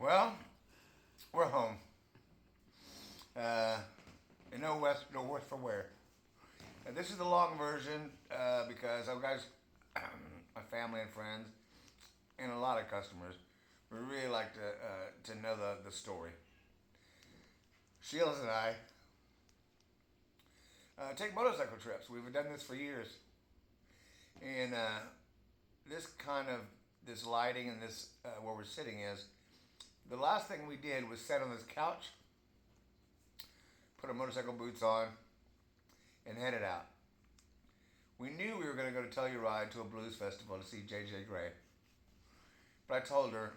Well, we're home. Uh, and no worse for wear. This is the long version because I've got my family and friends and a lot of customers. We really like to know the story. Sheila and I take motorcycle trips. We've done this for years, and this kind of this lighting and this where we're sitting is the last thing we did was sit on this couch, put our motorcycle boots on, and headed out. We knew we were going to go to Telluride to a blues festival to see J J Gray. But I told her,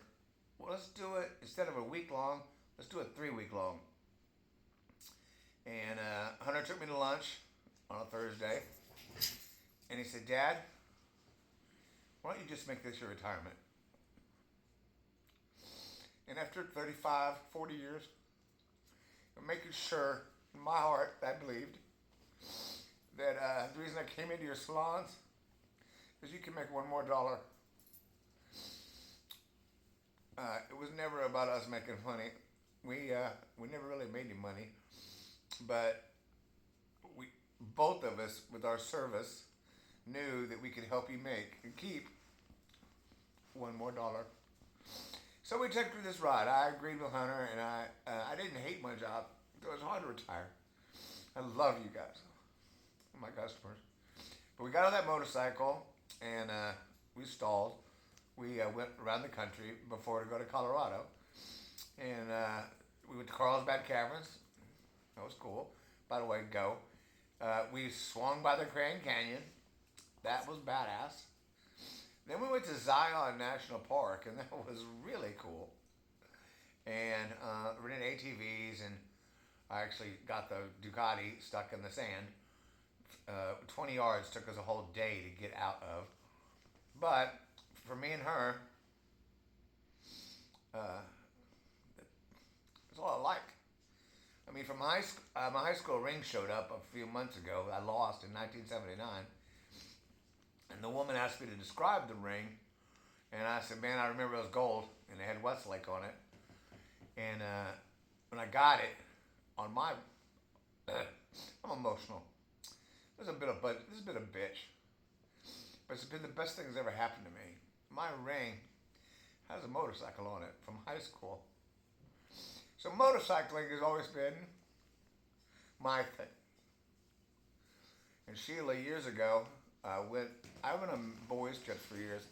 well, let's do it instead of a week long, let's do it 3 week long. And Hunter took me to lunch on a Thursday, and he said, Dad, why don't you just make this your retirement? And after 35, 40 years of making sure in my heart I believed that the reason I came into your salons is you can make one more dollar. It was never about us making money. We never really made any money, but we both of us with our service knew that we could help you make and keep one more dollar. So we took this ride. I agreed with Hunter, and I didn't hate my job. It was hard to retire. I love you guys, my customers. But we got on that motorcycle, and we stalled. We went around the country before to go to Colorado, and we went to Carlsbad Caverns. That was cool. By the way, go. We swung by the Grand Canyon. That was badass. Then we went to Zion National Park, and that was really cool. And rented ATVs, and I actually got the Ducati stuck in the sand. 20 yards took us a whole day to get out of. But for me and her, it's all I liked. I mean, from my high school ring showed up a few months ago. I lost in 1979. And the woman asked me to describe the ring. And I said, man, I remember it was gold. And it had Westlake on it. And when I got it, on my, I'm emotional. This is a bit of bitch. But it's been the best thing that's ever happened to me. My ring has a motorcycle on it from high school. So motorcycling has always been my thing. And Sheila, years ago, I went on boys' trips for years,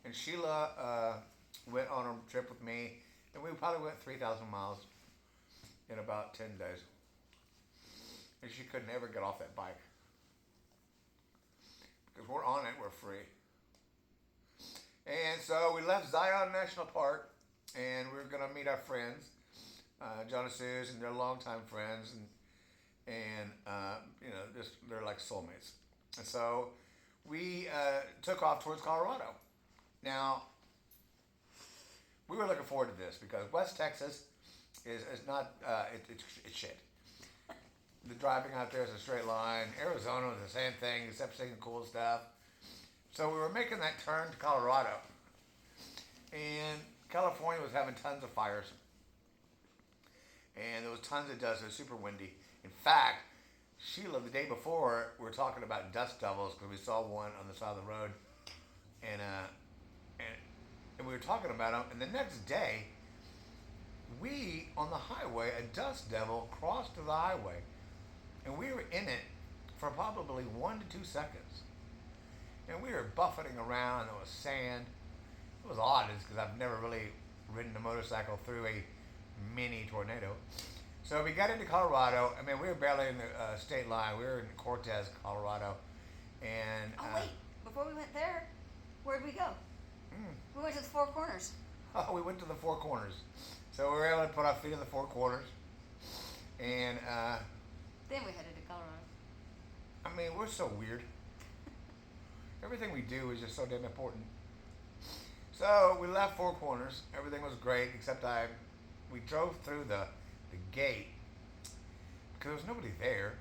and Sheila went on a trip with me, and we probably went 3,000 miles in about 10 days. And she could never get off that bike. Because we're on it, we're free. And so we left Zion National Park, and we were going to meet our friends, John and Susan, they're longtime friends, and just they're like soulmates. And so we took off towards Colorado. Now, we were looking forward to this because West Texas is not, it's shit. The driving out there is a straight line. Arizona was the same thing, except seeing cool stuff. So we were making that turn to Colorado. And California was having tons of fires. And there was tons of dust. It was super windy. In fact, Sheila, the day before, we were talking about dust devils because we saw one on the side of the road. And we were talking about them. And the next day, we, on the highway, a dust devil crossed to the highway. And we were in it for probably 1 to 2 seconds. And we were buffeting around. There was sand. It was odd because I've never really ridden a motorcycle through a mini tornado. So we got into Colorado. I mean, we were barely in the state line. We were in Cortez, Colorado. And wait. Before we went there, where'd we go? We went to the Four Corners. Oh, we went to the Four Corners. So we were able to put our feet in the Four Corners. And then we headed to Colorado. I mean, we're so weird. Everything we do is just so damn important. So we left Four Corners. Everything was great, except we drove through the gate because there was nobody there.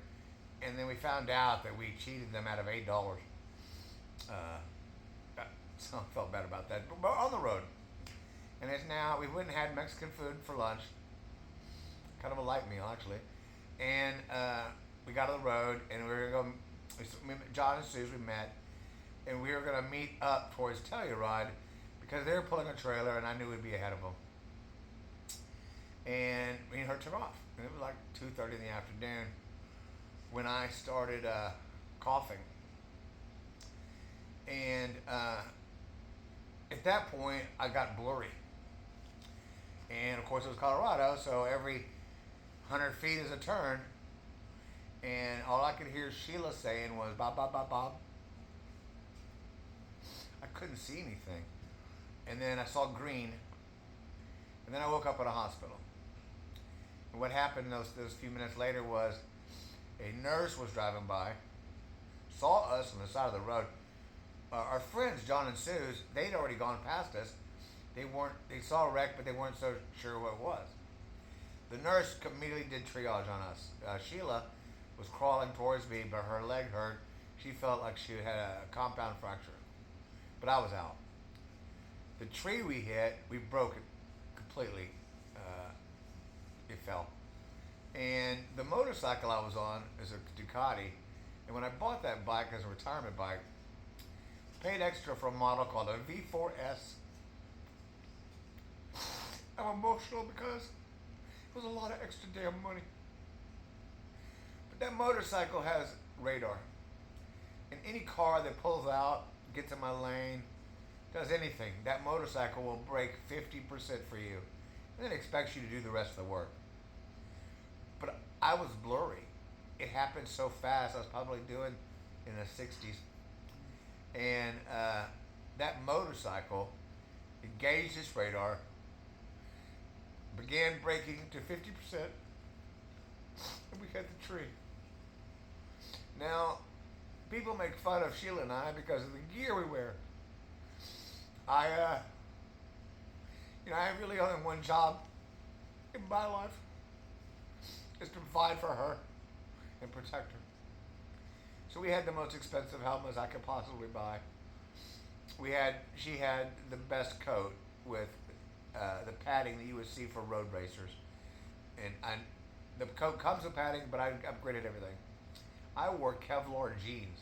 And then we found out that we cheated them out of $8. So I felt bad about that. But on the road. And it's now, we went and had Mexican food for lunch, kind of a light meal actually. And we got on the road and we were going to go, John and Suze, we met, and we were going to meet up towards Telluride because they were pulling a trailer and I knew we'd be ahead of them. And me and her took off. And it was like 2:30 in the afternoon when I started coughing. And at that point, I got blurry. And of course, it was Colorado, so every 100 feet is a turn. And all I could hear Sheila saying was, Bob, Bob, Bob, Bob. I couldn't see anything. And then I saw green. And then I woke up at a hospital. And what happened those few minutes later was a nurse was driving by, saw us on the side of the road. Our friends, John and Suze, they'd already gone past us. They saw a wreck, but they weren't so sure what it was. The nurse immediately did triage on us. Sheila was crawling towards me, but her leg hurt. She felt like she had a compound fracture. But I was out. The tree we hit, we broke it completely. It fell. And the motorcycle I was on is a Ducati. And when I bought that bike as a retirement bike, paid extra for a model called a V4S. I'm emotional because it was a lot of extra damn money. But that motorcycle has radar. And any car that pulls out, gets in my lane, does anything, that motorcycle will brake 50% for you. And then expects you to do the rest of the work. But I was blurry. It happened so fast. I was probably doing in the 60s. And that motorcycle engaged its radar, began braking to 50%, and we hit the tree. Now, people make fun of Sheila and I because of the gear we wear. I really only have one job in my life, is to provide for her and protect her. So we had the most expensive helmets I could possibly buy. She had the best coat with the padding that you would see for road racers. And the coat comes with padding, but I upgraded everything. I wore Kevlar jeans.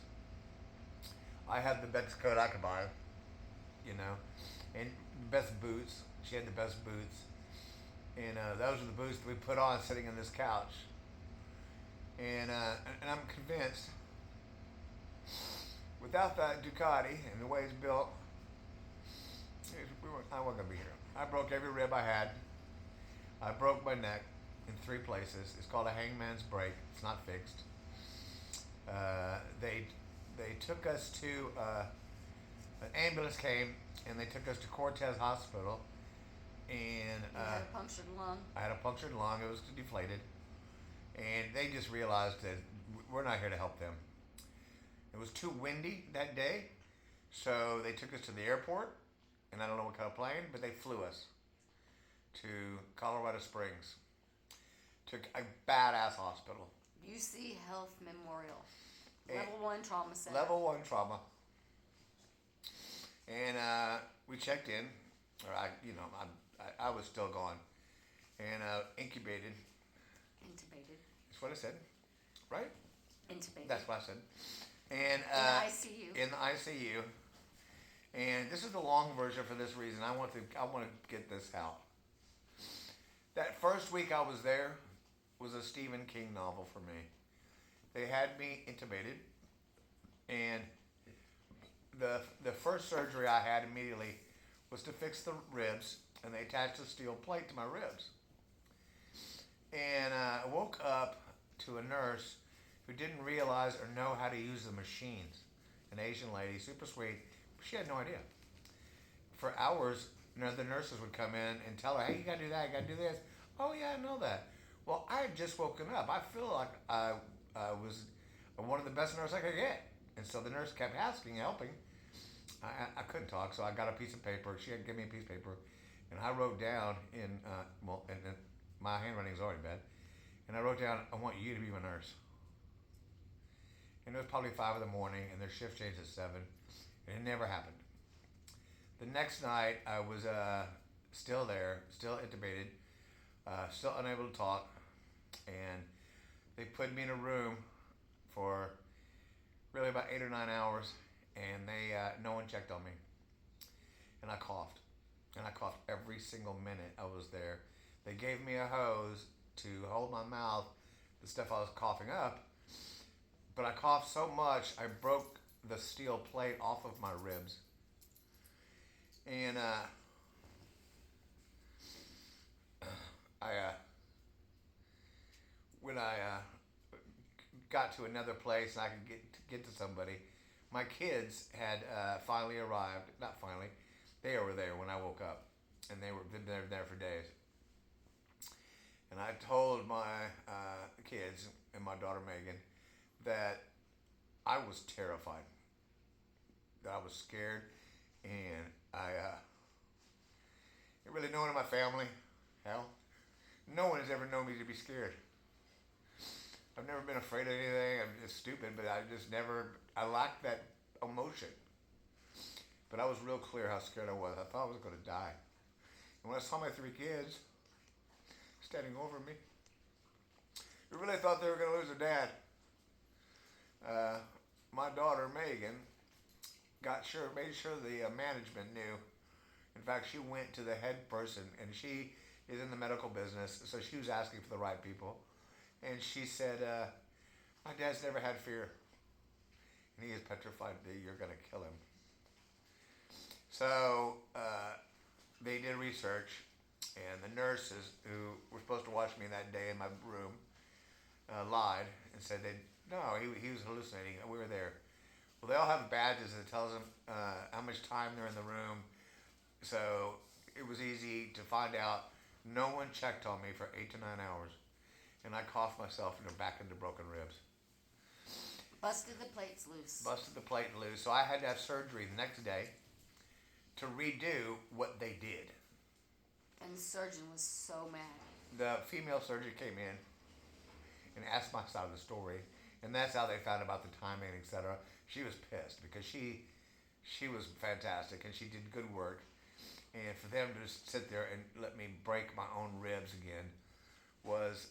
I had the best coat I could buy, and best boots. She had the best boots. And those are the boots that we put on sitting on this couch. And I'm convinced, without that Ducati and the way it's built, I wasn't going to be here. I broke every rib I had. I broke my neck in 3 places. It's called a hangman's break. It's not fixed. They took us to, an ambulance came and they took us to Cortez Hospital. And You had a punctured lung. I had a punctured lung. It was deflated. And they just realized that we're not here to help them. It was too windy that day, so they took us to the airport, and I don't know what kind of plane, but they flew us to Colorado Springs, to a badass hospital. UC Health Memorial. Level 1 trauma center. Level 1 trauma. And we checked in, or I was still gone, and incubated. Intubated. That's what I said, right? Intubated. That's what I said. And in the ICU. In the ICU. And this is the long version for this reason. I want to get this out. That first week I was there was a Stephen King novel for me. They had me intubated, and the first surgery I had immediately was to fix the ribs, and they attached a steel plate to my ribs. And I woke up to a nurse who didn't realize or know how to use the machines. An Asian lady, super sweet. She had no idea. For hours, the nurses would come in and tell her, hey, you got to do that, you got to do this. Oh, yeah, I know that. Well, I had just woken up. I feel like I was one of the best nurses I could get. And so the nurse kept asking, helping. I couldn't talk, so I got a piece of paper. She had to give me a piece of paper. And I wrote down my handwriting is already bad. And I wrote down, I want you to be my nurse. And it was probably 5 in the morning, and their shift changed at 7. And it never happened. The next night, I was still there, still intubated, still unable to talk, and they put me in a room for really about 8 or 9 hours, and they no one checked on me, and I coughed every single minute I was there. They gave me a hose to hold my mouth, the stuff I was coughing up, but I coughed so much I broke the steel plate off of my ribs, and I when I got to another place and I could get to somebody, my kids had finally arrived. Not finally, they were there when I woke up, and they were been there for days. And I told my kids and my daughter Megan that I was terrified, that I was scared, and really no one in my family, hell, no one has ever known me to be scared. I've never been afraid of anything. I'm just stupid, but I just never. I lacked that emotion. But I was real clear how scared I was. I thought I was going to die. And when I saw my three kids standing over me, I really thought they were going to lose their dad. My daughter Megan made sure the management knew. In fact, she went to the head person, and she is in the medical business, so she was asking for the right people. And she said, my dad's never had fear. And he is petrified that you're going to kill him. So they did research, and the nurses who were supposed to watch me that day in my room lied and said he was hallucinating. We were there. Well, they all have badges that tells them how much time they're in the room. So it was easy to find out. No one checked on me for 8 to 9 hours. And I coughed myself back into broken ribs. Busted the plates loose. Busted the plate loose. So I had to have surgery the next day to redo what they did. And the surgeon was so mad. The female surgeon came in and asked my side of the story. And that's how they found about the timing, etc. She was pissed because she was fantastic and she did good work. And for them to just sit there and let me break my own ribs again was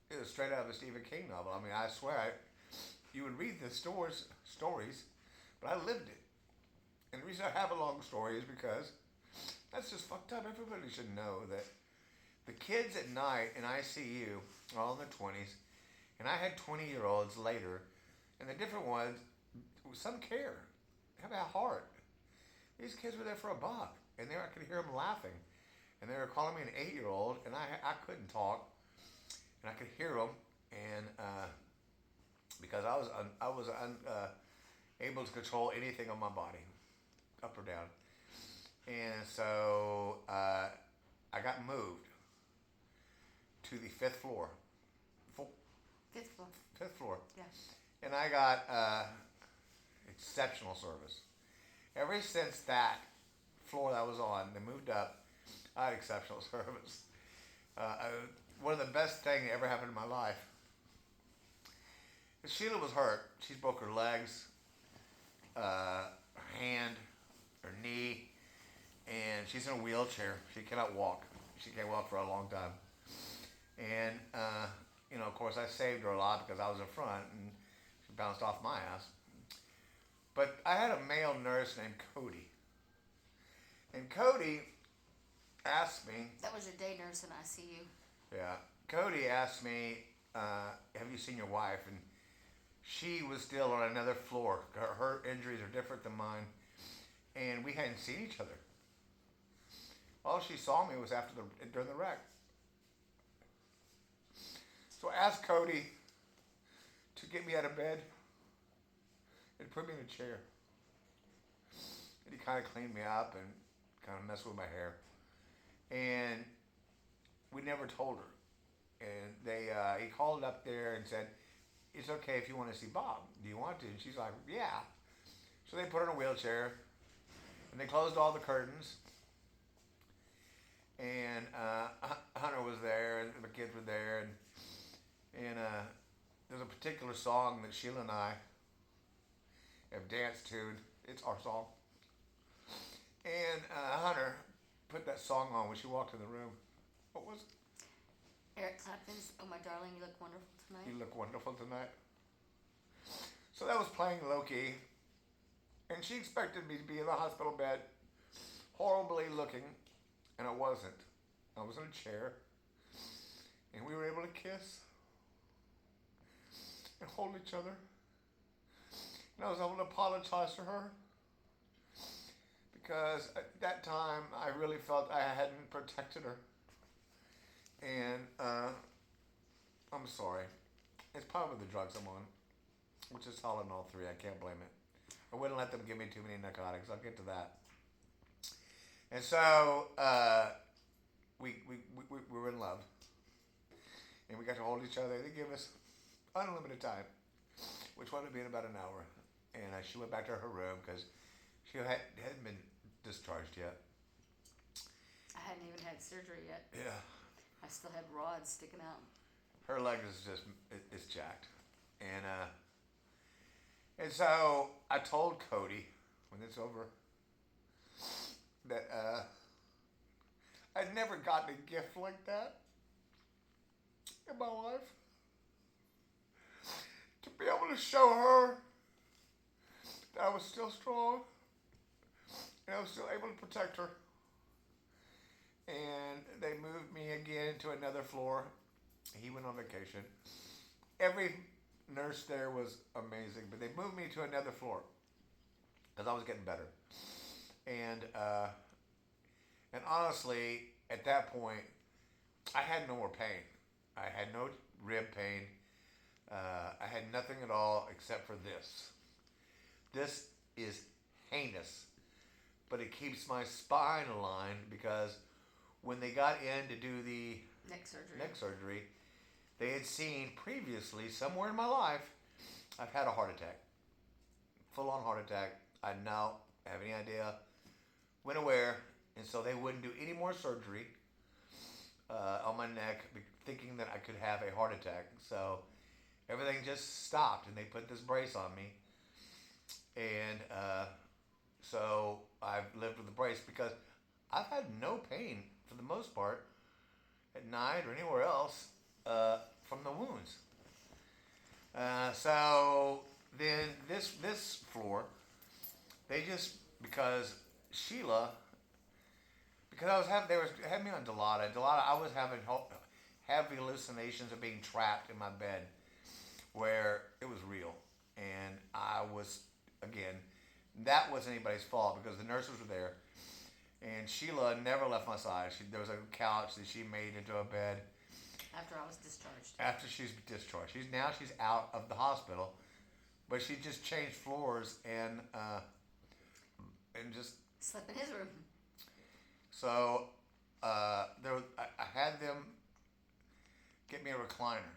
it was straight out of a Stephen King novel. I mean, I swear, you would read the stories, but I lived it. And the reason I have a long story is because that's just fucked up. Everybody should know that the kids at night in ICU are all in their 20s, and I had 20-year-olds later, and the different ones, some care, have a heart. These kids were there for a buck, and I could hear them laughing. And they were calling me an 8-year-old, and I couldn't talk, and I could hear them, and because I was able to control anything on my body, up or down, and so I got moved to the fifth floor. Fifth floor. Fifth floor. Yeah. And I got exceptional service. Ever since that floor that I was on, they moved up. I had exceptional service. One of the best things that ever happened in my life. Sheila was hurt. She broke her legs, her hand, her knee, and she's in a wheelchair. She cannot walk. She can't walk for a long time. And, of course, I saved her a lot because I was in front, and she bounced off my ass. But I had a male nurse named Cody. And Cody asked me... That was your day nurse in ICU. Yeah. Cody asked me, have you seen your wife? And she was still on another floor. Her injuries are different than mine. And we hadn't seen each other. All she saw me was during the wreck. So I asked Cody to get me out of bed and put me in a chair. And he kind of cleaned me up and kind of messed with my hair. And we never told her. And he called up there and said, it's okay if you want to see Bob. Do you want to? And she's like, yeah. So they put her in a wheelchair. And they closed all the curtains. And Hunter was there, and the kids were there. And there's a particular song that Sheila and I have danced to. It's our song. And Hunter put that song on when she walked in the room. What was it? Eric Clapton's "Oh My Darling, You Look Wonderful Tonight." You look wonderful tonight. So that was playing low key, and she expected me to be in the hospital bed, horribly looking, and I wasn't. I was in a chair, and we were able to kiss and hold each other. And I was able to apologize to her because at that time I really felt I hadn't protected her. And I'm sorry. It's probably the drugs I'm on, which is Tylenol 3. I can't blame it. I wouldn't let them give me too many narcotics. I'll get to that. And so we were in love. And we got to hold each other. They gave us unlimited time, which wound up being about an hour. And she went back to her room because she hadn't been discharged yet. I hadn't even had surgery yet. Yeah. I still had rods sticking out. Her leg is just, it's jacked. And so I told Cody when it's over that I'd never gotten a gift like that in my life. To be able to show her that I was still strong and I was still able to protect her. And they moved me again to another floor. He went on vacation. Every nurse there was amazing, but they moved me to another floor because I was getting better. And honestly, at that point, I had no more pain. I had no rib pain. I had nothing at all except for this. This is heinous, but it keeps my spine aligned because when they got in to do the neck surgery, they had seen previously, somewhere in my life, I've had a heart attack. Full-on heart attack. I now have any idea when or where, and so they wouldn't do any more surgery on my neck, thinking that I could have a heart attack. So everything just stopped, and they put this brace on me. And so I've lived with the brace because I've had no pain, for the most part, at night or anywhere else from the wounds. So then this floor, they just, because Sheila, because they had me on Dilaudid. I was having heavy hallucinations of being trapped in my bed, where it was real, and I was, again, that wasn't anybody's fault because the nurses were there, and Sheila never left my side. There was a couch that she made into a bed. After I was discharged. After she's discharged, she's out of the hospital, but she just changed floors and just slept in his room. So I had them get me a recliner,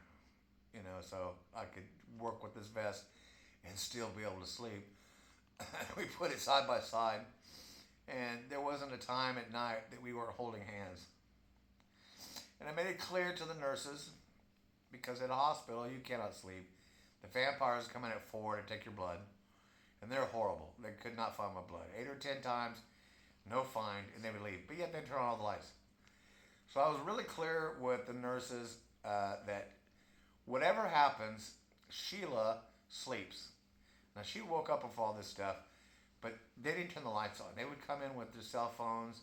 so I could work with this vest and still be able to sleep. We put it side by side, and there wasn't a time at night that we weren't holding hands. And I made it clear to the nurses, because at a hospital you cannot sleep. The vampires come in at 4 to take your blood, and they're horrible. They could not find my blood. 8 or 10 times, no find, and they would leave. But yet they turn on all the lights. So I was really clear with the nurses that whatever happens, Sheila sleeps. Now she woke up with all this stuff, but they didn't turn the lights on. They would come in with their cell phones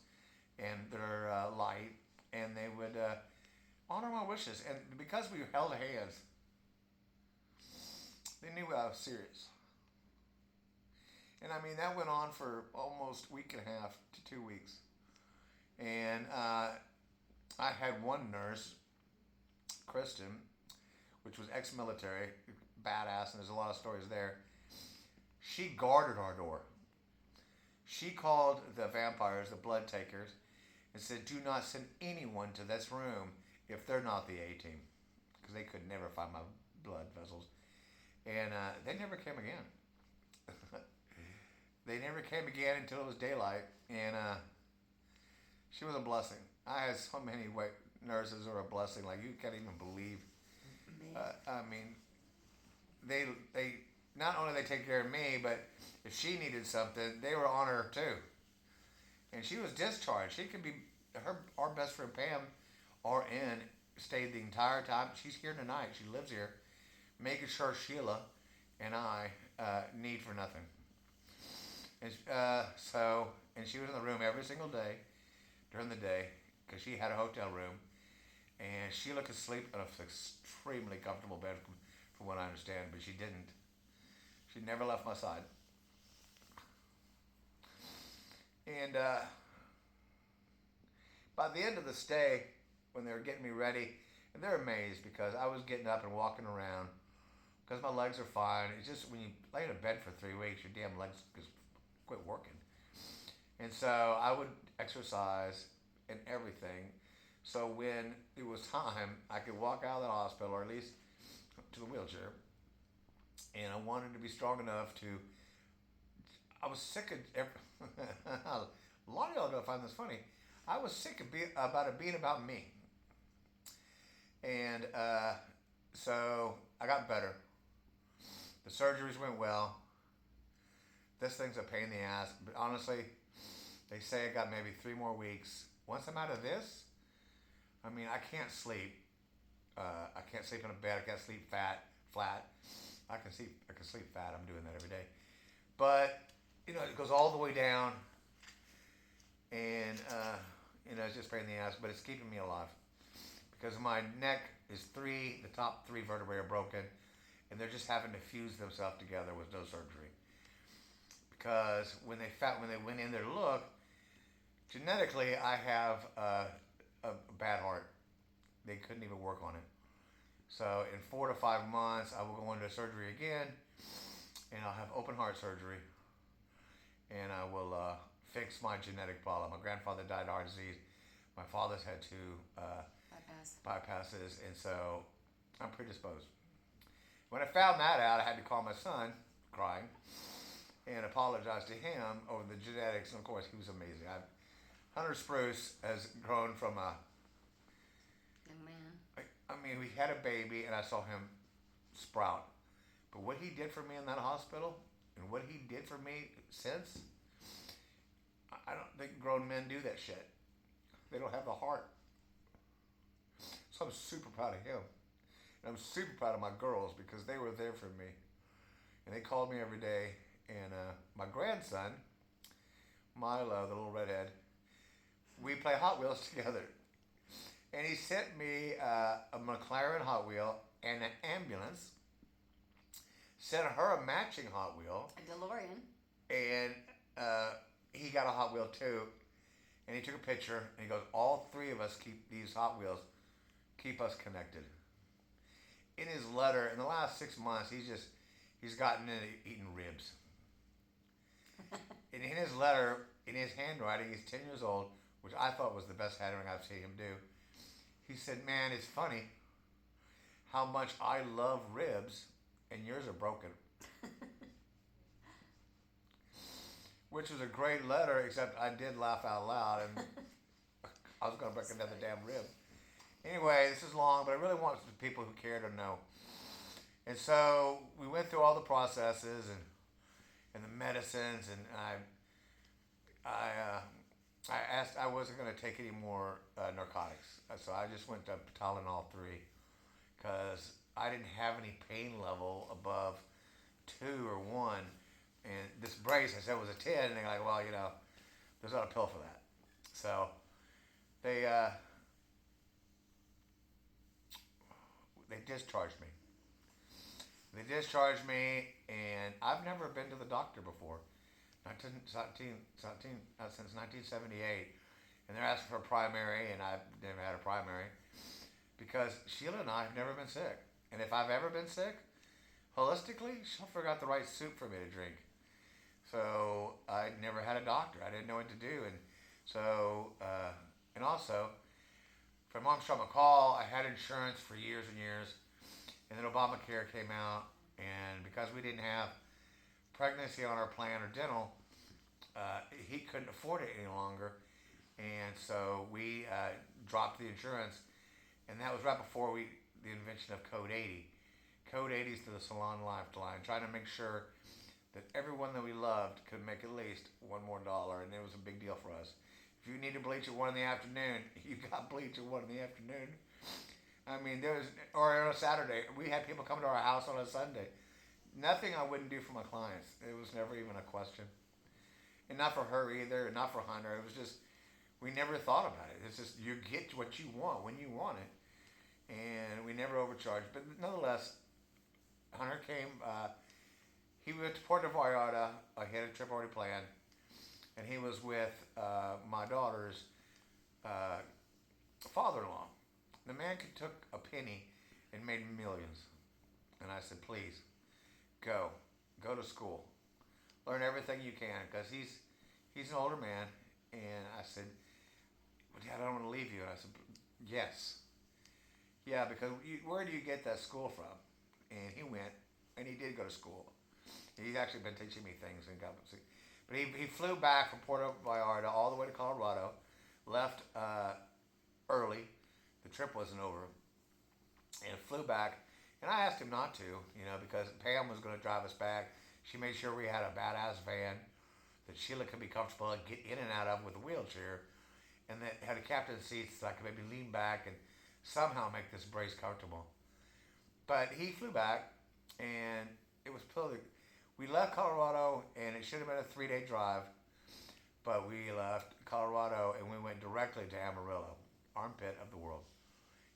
and their light, and they would honor my wishes. And because we held hands, they knew I was serious. And I mean, that went on for almost a week and a half to 2 weeks. And I had one nurse, Kristen, which was ex-military, badass, and there's a lot of stories there. She guarded our door. She called the vampires, the blood takers, and said, do not send anyone to this room if they're not the A-team, because they could never find my blood vessels. And they never came again. They never came again until it was daylight, and she was a blessing. I had so many white nurses who were a blessing, like you can't even believe. I mean, they not only they take care of me, but if she needed something, they were on her too. And she was discharged. She could be our best friend Pam, RN, stayed the entire time. She's here tonight. She lives here, making sure Sheila and I need for nothing. And and she was in the room every single day during the day because she had a hotel room, and Sheila could sleep in an extremely comfortable bed, from what I understand, but she didn't. She never left my side. And by the end of the stay, when they were getting me ready, and they're amazed because I was getting up and walking around because my legs are fine. It's just when you lay in a bed for 3 weeks, your damn legs just quit working. And so I would exercise and everything. So when it was time, I could walk out of the hospital, or at least to the wheelchair. And I wanted to be strong enough to. I was sick of. A lot of y'all are gonna find this funny. I was sick of about it being about me. And so I got better. The surgeries went well. This thing's a pain in the ass, but honestly, they say I got maybe 3 more weeks. Once I'm out of this, I mean, I can't sleep. I can't sleep in a bed. I can't sleep flat. I can sleep. I can sleep fat. I'm doing that every day. But it goes all the way down, and it's just a pain in the ass. But it's keeping me alive because my neck is the top three vertebrae are broken, and they're just having to fuse themselves together with no surgery. Because when they went in there to look, genetically I have a bad heart. They couldn't even work on it. So in 4 to 5 months, I will go into surgery again, and I'll have open heart surgery, and I will fix my genetic problem. My grandfather died of heart disease. My father's had two bypasses, and so I'm predisposed. When I found that out, I had to call my son, crying, and apologize to him over the genetics. And of course, he was amazing. Hunter Spruce has grown from a young man. I mean, we had a baby, and I saw him sprout. But what he did for me in that hospital, and what he did for me since, I don't think grown men do that shit. They don't have the heart. So I'm super proud of him. And I'm super proud of my girls because they were there for me. And they called me every day. And my grandson, Milo, the little redhead, we play Hot Wheels together. And he sent me a McLaren Hot Wheel and an ambulance. Sent her a matching Hot Wheel. A DeLorean. And he got a Hot Wheel too. And he took a picture and he goes, all three of us keep these Hot Wheels, keep us connected. In his letter, in the last 6 months, he's gotten into eating ribs. And in his letter, in his handwriting, he's 10 years old, which I thought was the best handwriting I've seen him do. He said, man, it's funny how much I love ribs and yours are broken. Which was a great letter, except I did laugh out loud and I was going to break another damn rib. Anyway, this is long, but I really want the people who care to know. And so we went through all the processes and the medicines, and I asked, I wasn't going to take any more narcotics. So I just went to Tylenol 3 because I didn't have any pain level above 2 or 1. And this brace, I said, was a 10. And they're like, well, there's not a pill for that. So they discharged me. They discharged me, and I've never been to the doctor before. Since 1978. And they're asking for a primary, and I've never had a primary. Because Sheila and I have never been sick. And if I've ever been sick, holistically, she'll figure out the right soup for me to drink. So I never had a doctor. I didn't know what to do. And so, and also, from Armstrong McCall, I had insurance for years and years. And then Obamacare came out. And because we didn't have pregnancy on our plan or dental, he couldn't afford it any longer. And so we dropped the insurance. And that was right before the invention of Code 80. Code 80 is to the Salon Lifeline, trying to make sure that everyone that we loved could make at least $1 more. And it was a big deal for us. If If you need to bleach at 1 in the afternoon, you got bleach at 1 in the afternoon. I mean, or on a Saturday, we had people come to our house on a Sunday. Nothing I wouldn't do for my clients. It was never even a question. And not for her either, not for Hunter. It was just, we never thought about it. It's just, you get what you want when you want it. And we never overcharged. But nonetheless, Hunter came, he went to Puerto Vallarta. He had a trip already planned. And he was with my daughter's father-in-law. The man took a penny and made millions. And I said, please, go to school. Learn everything you can, because he's an older man. And I said, well, Dad, I don't want to leave you. And I said, yes. Yeah, because where do you get that school from? And he went, and he did go to school. He's actually been teaching me things in Government. But he flew back from Puerto Vallarta all the way to Colorado, left early. The trip wasn't over. And flew back. And I asked him not to, because Pam was going to drive us back. She made sure we had a badass van that Sheila could be comfortable and get in and out of with a wheelchair. And that had a captain's seat so I could maybe lean back and somehow make this brace comfortable. But he flew back, and it was totally... We left Colorado, and it should have been a 3-day drive, but we left Colorado, and we went directly to Amarillo, armpit of the world.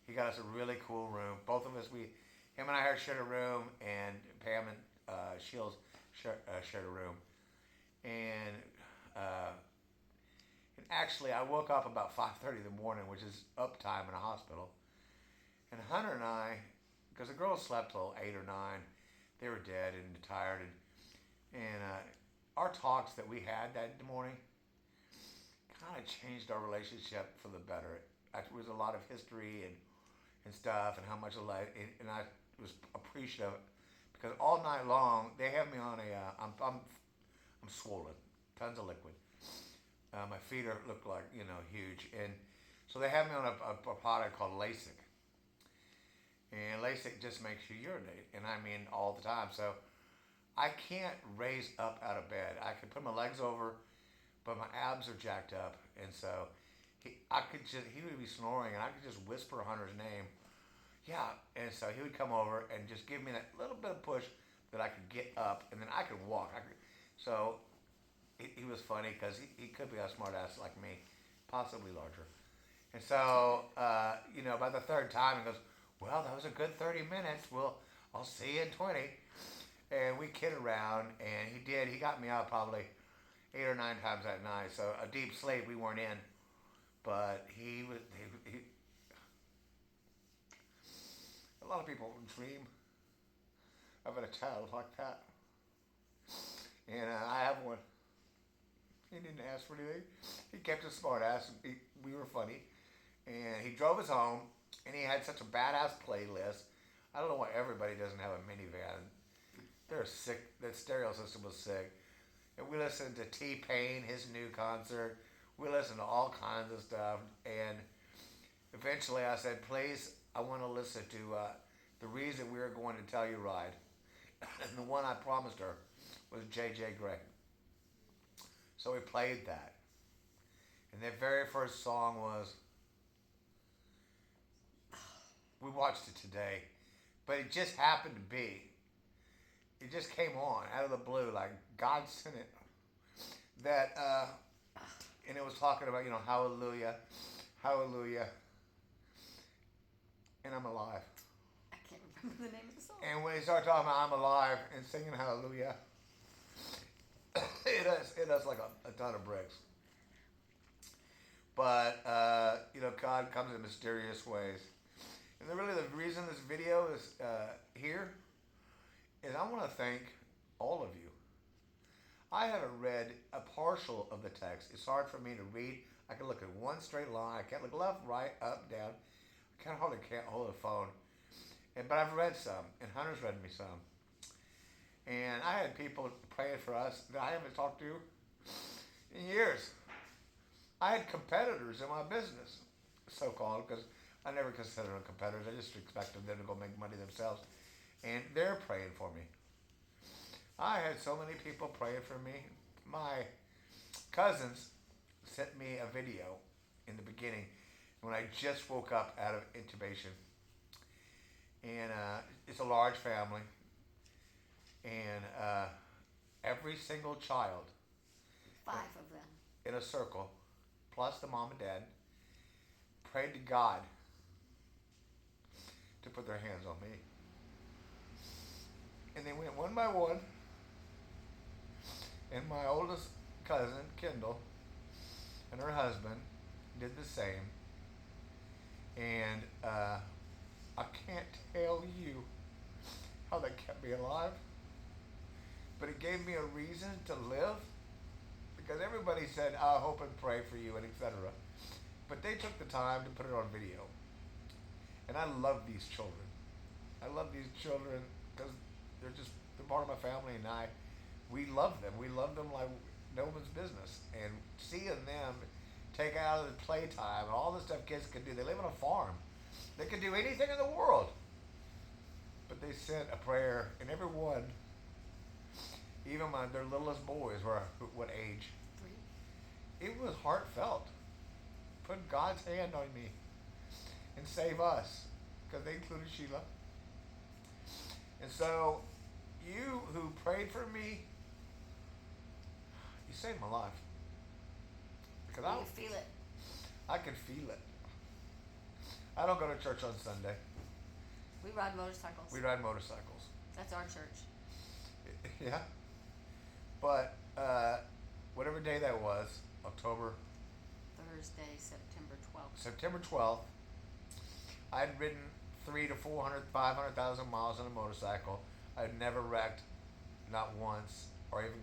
He got us a really cool room. Both of us, him and I shared a room, and Pam and Shields shared a room. And actually, I woke up about 5:30 in the morning, which is up time in a hospital. And Hunter and I, because the girls slept till 8 or 9, they were dead and tired, and our talks that we had that morning kind of changed our relationship for the better. It was a lot of history and stuff, and how much I liked it, and I was appreciative because all night long they have me on I'm swollen, tons of liquid. My feet look like huge, and so they have me on a product called LASIK. And LASIK just makes you urinate, and I mean all the time. So I can't raise up out of bed. I can put my legs over, but my abs are jacked up, and so he would be snoring, and I could just whisper Hunter's name. Yeah, and so he would come over and just give me that little bit of push that I could get up, and then I could walk. So he was funny because he could be a smart ass like me, possibly larger. And so, by the third time, he goes, well, that was a good 30 minutes. I'll see you in 20. And we kid around, and he did. He got me out probably 8 or 9 times that night. So a deep sleep we weren't in. But he a lot of people dream of a child like that. And I have one. He didn't ask for anything. He kept his smart ass. We were funny. And he drove us home, and he had such a badass playlist. I don't know why everybody doesn't have a minivan. They're sick. The stereo system was sick. And we listened to T-Pain, his new concert. We listened to all kinds of stuff. And eventually I said, please, I want to listen to The Reason We Were Going to Telluride. And the one I promised her was J.J. Grey. So we played that. And their very first song was, we watched it today, but it just happened to be. It just came on out of the blue, like God sent it. That, and it was talking about, hallelujah, hallelujah, and I'm alive. I can't remember the name of the song. And when he started talking about I'm alive and singing hallelujah, it does like a ton of bricks. But, God comes in mysterious ways. And the reason this video is here is I want to thank all of you. I haven't read a partial of the text. It's hard for me to read. I can look at one straight line. I can't look left, right, up, down. I can't hold the phone. But I've read some, and Hunter's read me some. And I had people praying for us that I haven't talked to in years. I had competitors in my business, so-called, because I never consider them competitors. I just expected them to go make money themselves. And they're praying for me. I had so many people praying for me. My cousins sent me a video in the beginning when I just woke up out of intubation. And it's a large family. And every single child 5 of them. in a circle, plus the mom and dad, prayed to God to put their hands on me. And they went one by one. And my oldest cousin, Kendall, and her husband did the same. And I can't tell you how that kept me alive. But it gave me a reason to live. Because everybody said, I hope and pray for you, and etc. But they took the time to put it on video. And I love these children. I love these children because they're part of my family, and we love them. We love them like no one's business. And seeing them take out of the playtime and all the stuff kids can do. They live on a farm. They can do anything in the world. But they sent a prayer, and everyone, even their littlest boys were what age? 3. It was heartfelt. Put God's hand on me and save us, because they included Sheila. And so, you who prayed for me, you saved my life. Because You feel it. I can feel it. I don't go to church on Sunday. We ride motorcycles. We ride motorcycles. That's our church. Yeah. But whatever day that was, October, Thursday, September 12th. September 12th, I'd ridden 300 to 400, 500,000 miles on a motorcycle. I'd never wrecked, not once, or even,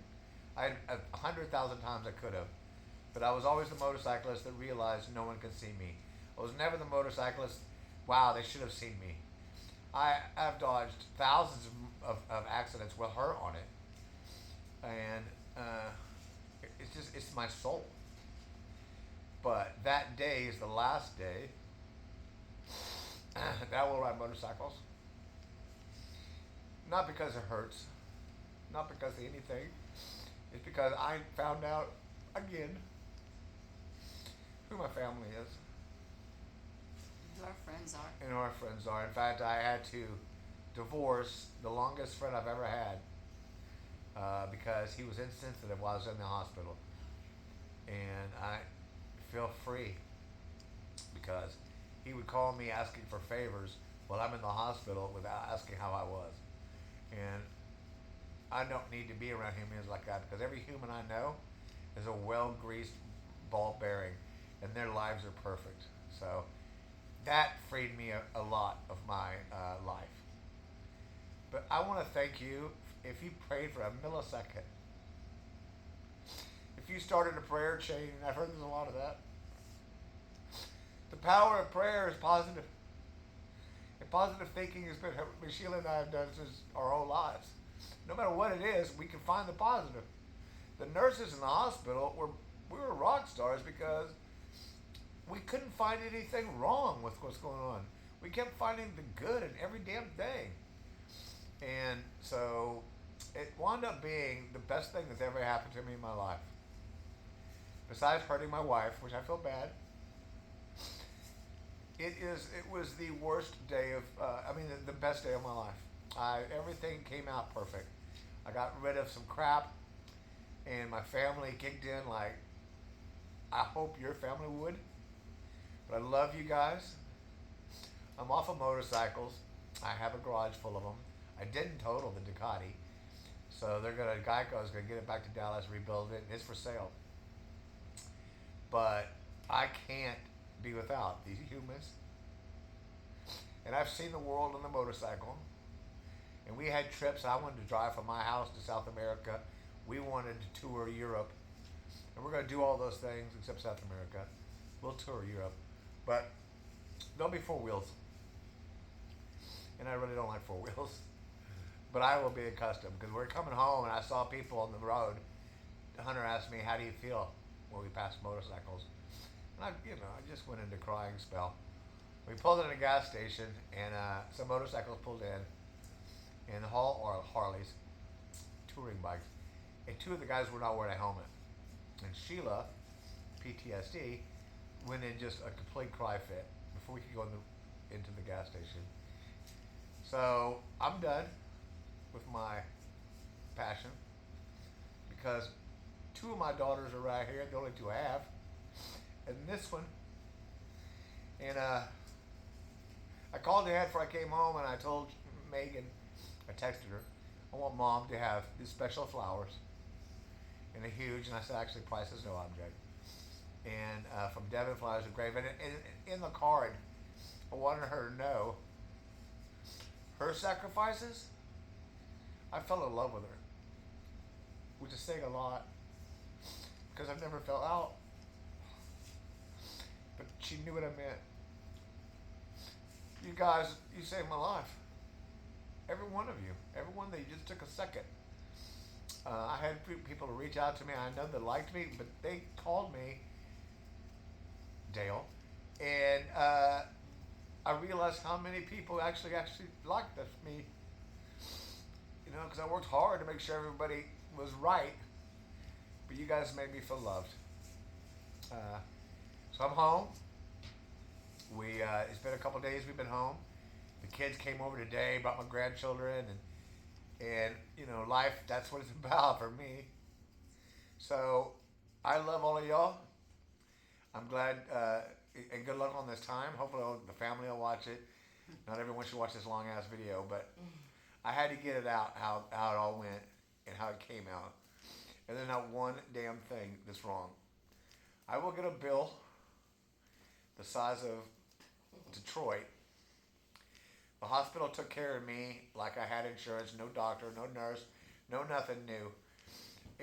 100,000 times I could have. But I was always the motorcyclist that realized no one could see me. I was never the motorcyclist, wow, they should have seen me. I've dodged thousands of accidents with her on it. And it's my soul. But that day is the last day that I will ride motorcycles. Not because it hurts, not because of anything. It's because I found out again who my family is. Who our friends are. And who our friends are. In fact, I had to divorce the longest friend I've ever had because he was insensitive while I was in the hospital. And I feel free because he would call me asking for favors while I'm in the hospital without asking how I was. And I don't need to be around humans like that because every human I know is a well-greased ball bearing and their lives are perfect. So that freed me a lot of my life. But I want to thank you if you prayed for a millisecond. If you started a prayer chain, and I've heard there's a lot of that. The power of prayer is positive. And positive thinking has been what Sheila and I have done since our whole lives. No matter what it is, we can find the positive. The nurses in the hospital we were rock stars because we couldn't find anything wrong with what's going on. We kept finding the good in every damn thing. And so it wound up being the best thing that's ever happened to me in my life. Besides hurting my wife, which I feel bad. It was the worst day of, the best day of my life. Everything came out perfect. I got rid of some crap, and my family kicked in like I hope your family would. But I love you guys. I'm off of motorcycles. I have a garage full of them. I didn't total the Ducati, so Geico's gonna get it back to Dallas, rebuild it, and it's for sale. But I can't be without these humans. And I've seen the world on the motorcycle. And we had trips. I wanted to drive from my house to South America. We wanted to tour Europe. And we're going to do all those things except South America. We'll tour Europe. But there'll be 4 wheels. And I really don't like 4 wheels. But I will be accustomed because we're coming home and I saw people on the road. Hunter asked me, how do you feel when we passed motorcycles? And I just went into crying spell. We pulled in a gas station and some motorcycles pulled in and Harleys, touring bikes. And 2 of the guys were not wearing a helmet. And Sheila PTSD, went in just a complete cry fit before we could go into the gas station. So I'm done with my passion because two of my daughters are right here, the only two I have, and this one. And I called Dad before I came home, and I told Megan, I texted her, I want Mom to have these special flowers in a huge, and I said actually price is no object. And from Devon Flowers of Grave, and in the card, I wanted her to know her sacrifices. I fell in love with her, which is saying a lot because I've never fell out, but she knew what I meant. You guys, you saved my life. Every one of you, everyone that you just took a second. I had people to reach out to me. I know they liked me, but they called me, Dale, and I realized how many people actually liked me. You know, because I worked hard to make sure everybody was right, but you guys made me feel loved. So I'm home. It's been a couple days we've been home. The kids came over today, brought my grandchildren, and you know, life, that's what it's about for me. So I love all of y'all. I'm glad, and good luck on this time. Hopefully the family will watch it. Not everyone should watch this long ass video, but I had to get it out, how it all went and how it came out. And there's not one damn thing that's wrong. I will get a bill the size of Detroit. The hospital took care of me like I had insurance, no doctor, no nurse, no nothing new.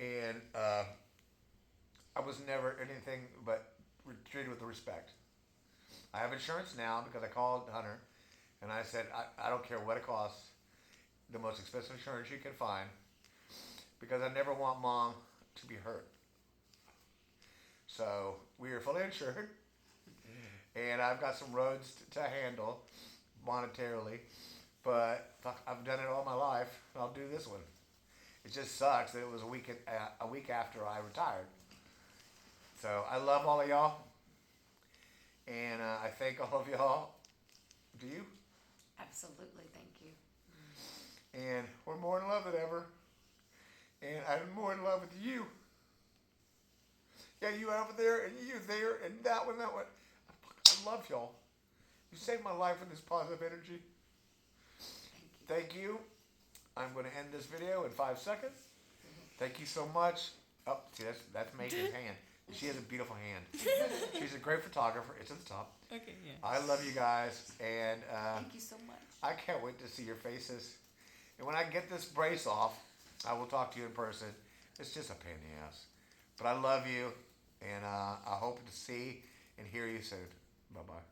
And I was never anything but treated with respect. I have insurance now because I called Hunter and I said, I don't care what it costs, the most expensive insurance you can find, because I never want Mom to be hurt. So we are fully insured, and I've got some roads to handle monetarily, but I've done it all my life, and I'll do this one. It just sucks that it was a week after I retired. So I love all of y'all, and I thank all of y'all. Do you? Absolutely, thank you. And we're more in love than ever, and I'm more in love with you. Yeah, you over there, and you there, and that one. I love y'all. You saved my life with this positive energy. Thank you. I'm going to end this video in 5 seconds. Thank you so much. Oh, see, that's Megan's hand. She has a beautiful hand. She's a great photographer. It's at the top. Okay, yeah. I love you guys, and Thank you so much. I can't wait to see your faces. And when I get this brace off, I will talk to you in person. It's just a pain in the ass. But I love you, and I hope to see and hear you soon. Bye-bye.